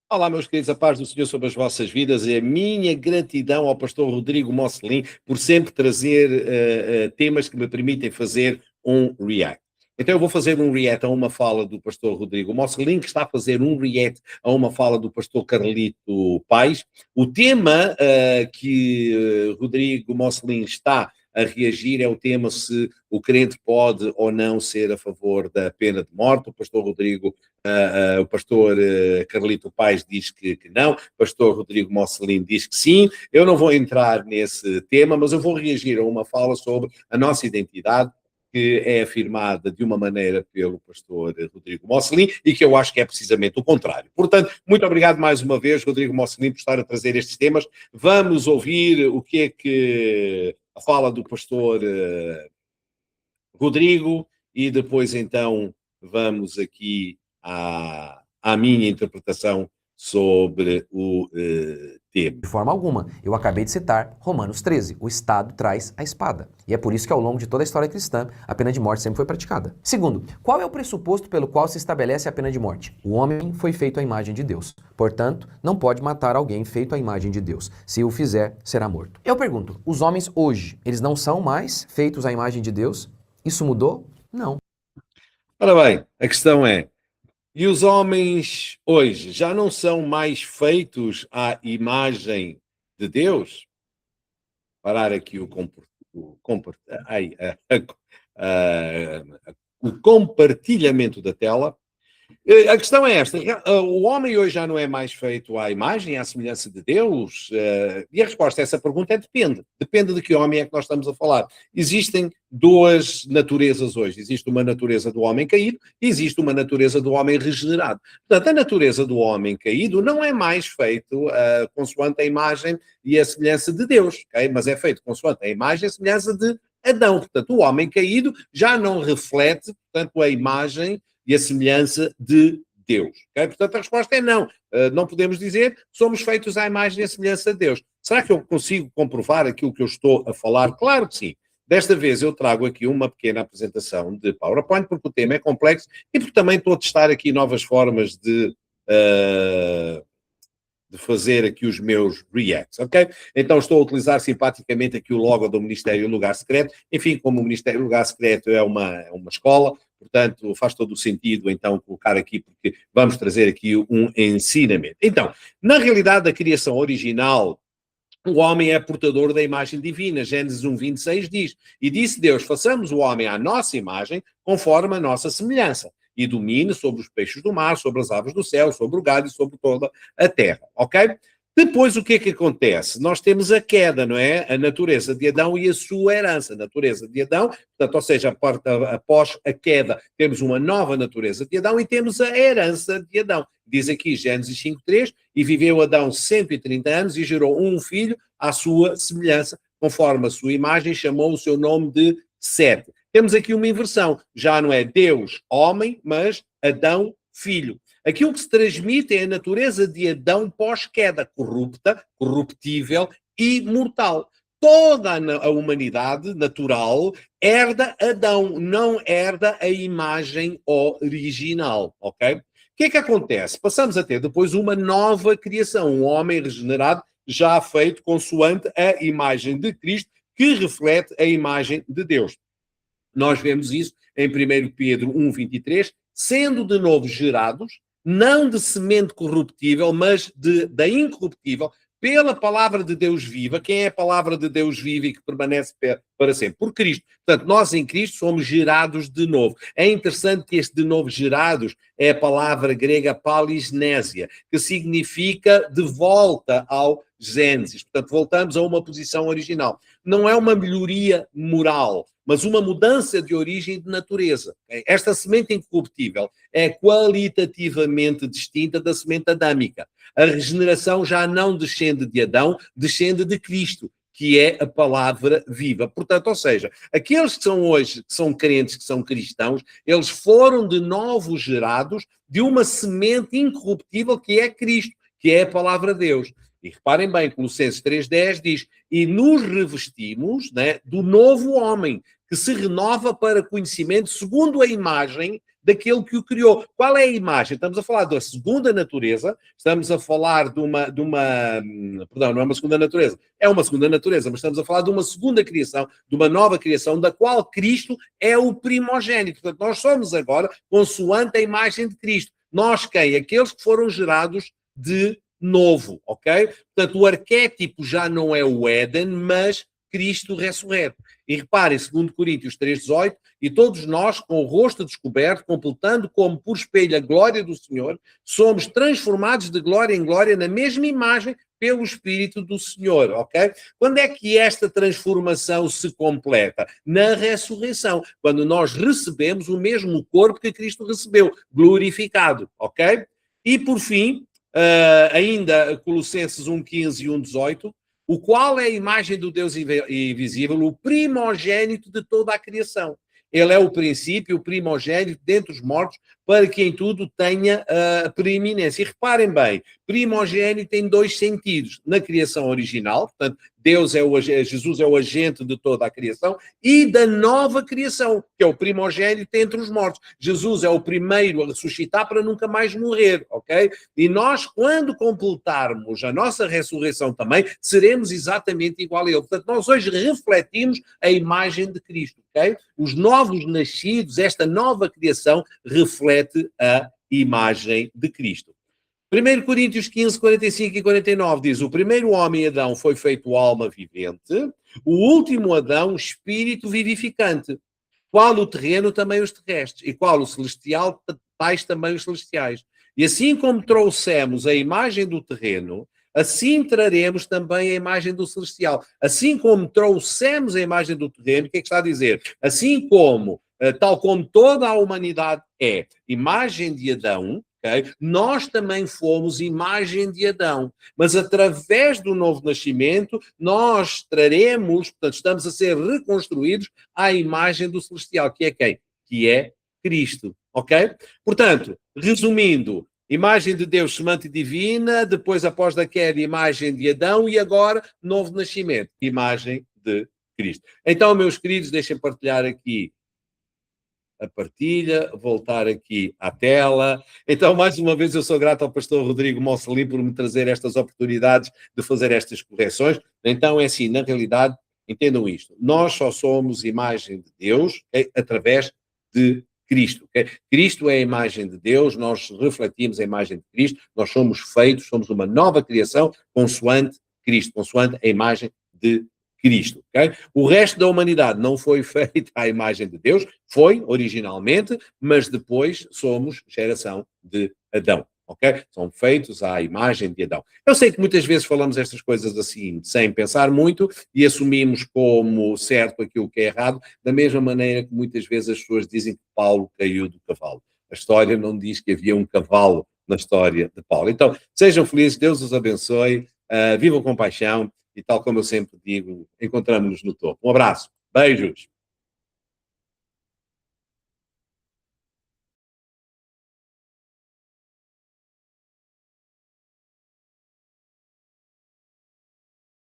Olá, meus queridos, a paz do Senhor sobre as vossas vidas e a minha gratidão ao pastor Rodrigo Mosselin por sempre trazer temas que me permitem fazer um react. Então eu vou fazer um react a uma fala do pastor Rodrigo Mosselin, que está a fazer um react a uma fala do pastor Carlito Paes. O tema que Rodrigo Mosselin está a reagir é o tema se o crente pode ou não ser a favor da pena de morte. O pastor Rodrigo o pastor Carlito Paes diz que não, o pastor Rodrigo Mosselin diz que sim. Eu não vou entrar nesse tema, mas eu vou reagir a uma fala sobre a nossa identidade, que é afirmada de uma maneira pelo pastor Rodrigo Mosselin e que eu acho que é precisamente o contrário. Portanto, muito obrigado mais uma vez, Rodrigo Mosselin, por estar a trazer estes temas. Vamos ouvir o que é que a fala do pastor Rodrigo e depois então vamos aqui à minha interpretação sobre o tema. De forma alguma. Eu acabei de citar Romanos 13. O Estado traz a espada. E é por isso que ao longo de toda a história cristã, a pena de morte sempre foi praticada. Segundo, qual é o pressuposto pelo qual se estabelece a pena de morte? O homem foi feito à imagem de Deus. Portanto, não pode matar alguém feito à imagem de Deus. Se o fizer, será morto. Eu pergunto, os homens hoje, eles não são mais feitos à imagem de Deus? Isso mudou? Não. Ora bem, a questão é, e os homens hoje já não são mais feitos à imagem de Deus? Parar aqui o compartilhamento da tela. A questão é esta: o homem hoje já não é mais feito à imagem, à semelhança de Deus? E a resposta a essa pergunta é depende. Depende de que homem é que nós estamos a falar. Existem duas naturezas hoje. Existe uma natureza do homem caído e existe uma natureza do homem regenerado. Portanto, a natureza do homem caído não é mais feito consoante a imagem e a semelhança de Deus, okay? Mas é feito consoante a imagem e a semelhança de Adão. Portanto, o homem caído já não reflete, portanto, a imagem e a semelhança de Deus. Okay? Portanto, a resposta é não. Não podemos dizer que somos feitos à imagem e à semelhança de Deus. Será que eu consigo comprovar aquilo que eu estou a falar? Claro que sim. Desta vez eu trago aqui uma pequena apresentação de PowerPoint, porque o tema é complexo e porque também estou a testar aqui novas formas de fazer aqui os meus reacts, ok? Então estou a utilizar simpaticamente aqui o logo do Ministério Lugar Secreto. Enfim, como o Ministério Lugar Secreto é uma escola, portanto faz todo o sentido então colocar aqui, porque vamos trazer aqui um ensinamento. Então, na realidade, a criação original, o homem é portador da imagem divina. Gênesis 1:26 diz, e disse Deus, façamos o homem à nossa imagem, conforme a nossa semelhança, e domine sobre os peixes do mar, sobre as aves do céu, sobre o gado e sobre toda a terra, ok? Depois, o que é que acontece? Nós temos a queda, não é? A natureza de Adão e a sua herança. A natureza de Adão, portanto, ou seja, após a queda, temos uma nova natureza de Adão e temos a herança de Adão. Diz aqui Gênesis 5:3, e viveu Adão 130 anos e gerou um filho à sua semelhança, conforme a sua imagem, chamou o seu nome de Sete. Temos aqui uma inversão. Já não é Deus, homem, mas Adão, filho. Aquilo que se transmite é a natureza de Adão pós-queda, corrupta, corruptível e mortal. Toda a humanidade natural herda Adão, não herda a imagem original, ok? O que é que acontece? Passamos a ter depois uma nova criação, um homem regenerado, já feito consoante a imagem de Cristo, que reflete a imagem de Deus. Nós vemos isso em 1 Pedro 1:23, sendo de novo gerados, não de semente corruptível, mas da incorruptível, pela palavra de Deus viva. Quem é a palavra de Deus viva e que permanece para sempre? Por Cristo. Portanto, nós em Cristo somos gerados de novo. É interessante que este de novo gerados é a palavra grega palisnésia, que significa de volta ao Gênesis. Portanto, voltamos a uma posição original. Não é uma melhoria moral, mas uma mudança de origem e de natureza. Esta semente incorruptível é qualitativamente distinta da semente adâmica. A regeneração já não descende de Adão, descende de Cristo, que é a palavra viva. Portanto, ou seja, aqueles que são hoje, que são crentes, que são cristãos, eles foram de novo gerados de uma semente incorruptível que é Cristo, que é a palavra de Deus. E reparem bem, Colossenses 3:10 diz, e nos revestimos, né, do novo homem, que se renova para conhecimento segundo a imagem daquele que o criou. Qual é a imagem? Estamos a falar da segunda natureza, estamos a falar perdão, não é uma segunda natureza, é uma segunda natureza, mas estamos a falar de uma segunda criação, de uma nova criação, da qual Cristo é o primogênito. Portanto, nós somos agora consoante a imagem de Cristo. Nós quem? Aqueles que foram gerados de novo, ok? Portanto, o arquétipo já não é o Éden, mas Cristo ressurreto. E reparem, 2 Coríntios 3,18, e todos nós, com o rosto descoberto, completando como por espelho a glória do Senhor, somos transformados de glória em glória na mesma imagem pelo Espírito do Senhor, ok? Quando é que esta transformação se completa? Na ressurreição, quando nós recebemos o mesmo corpo que Cristo recebeu, glorificado, ok? E por fim, ainda Colossenses 1,15 e 1,18, o qual é a imagem do Deus invisível, o primogênito de toda a criação. Ele é o princípio, o primogênito dentre os mortos, para que em tudo tenha a preeminência. E reparem bem, primogênito tem 2 sentidos. Na criação original, portanto, Jesus é o agente de toda a criação, e da nova criação, que é o primogênito entre os mortos. Jesus é o primeiro a ressuscitar para nunca mais morrer, ok? E nós, quando completarmos a nossa ressurreição também, seremos exatamente igual a ele. Portanto, nós hoje refletimos a imagem de Cristo, ok? Os novos nascidos, esta nova criação, reflete a imagem de Cristo. 1 Coríntios 15, 45 e 49 diz: o primeiro homem, Adão, foi feito alma vivente, o último Adão, espírito vivificante. Qual o terreno, também os terrestres, e qual o celestial, tais também os celestiais. E assim como trouxemos a imagem do terreno, assim traremos também a imagem do celestial. Assim como trouxemos a imagem do terreno, o que é que está a dizer? Assim como, tal como toda a humanidade é imagem de Adão, okay? Nós também fomos imagem de Adão, mas através do novo nascimento nós traremos, portanto estamos a ser reconstruídos à imagem do celestial, que é quem? Que é Cristo, ok? Portanto, resumindo, imagem de Deus semante divina, depois após da queda, imagem de Adão e agora novo nascimento, imagem de Cristo. Então, meus queridos, deixem partilhar aqui a partilha, voltar aqui à tela. Então, mais uma vez, eu sou grato ao pastor Rodrigo Mosselim por me trazer estas oportunidades de fazer estas correções. Então, é assim, na realidade, entendam isto, nós só somos imagem de Deus através de Cristo. Okay? Cristo é a imagem de Deus, nós refletimos a imagem de Cristo, nós somos feitos, somos uma nova criação consoante Cristo, consoante a imagem de Cristo. Okay? O resto da humanidade não foi feita à imagem de Deus, foi originalmente, mas depois somos geração de Adão. Okay? São feitos à imagem de Adão. Eu sei que muitas vezes falamos estas coisas assim, sem pensar muito, e assumimos como certo aquilo que é errado, da mesma maneira que muitas vezes as pessoas dizem que Paulo caiu do cavalo. A história não diz que havia um cavalo na história de Paulo. Então, sejam felizes, Deus os abençoe, vivam com paixão, e tal como eu sempre digo, encontramos-nos no topo. Um abraço, beijos!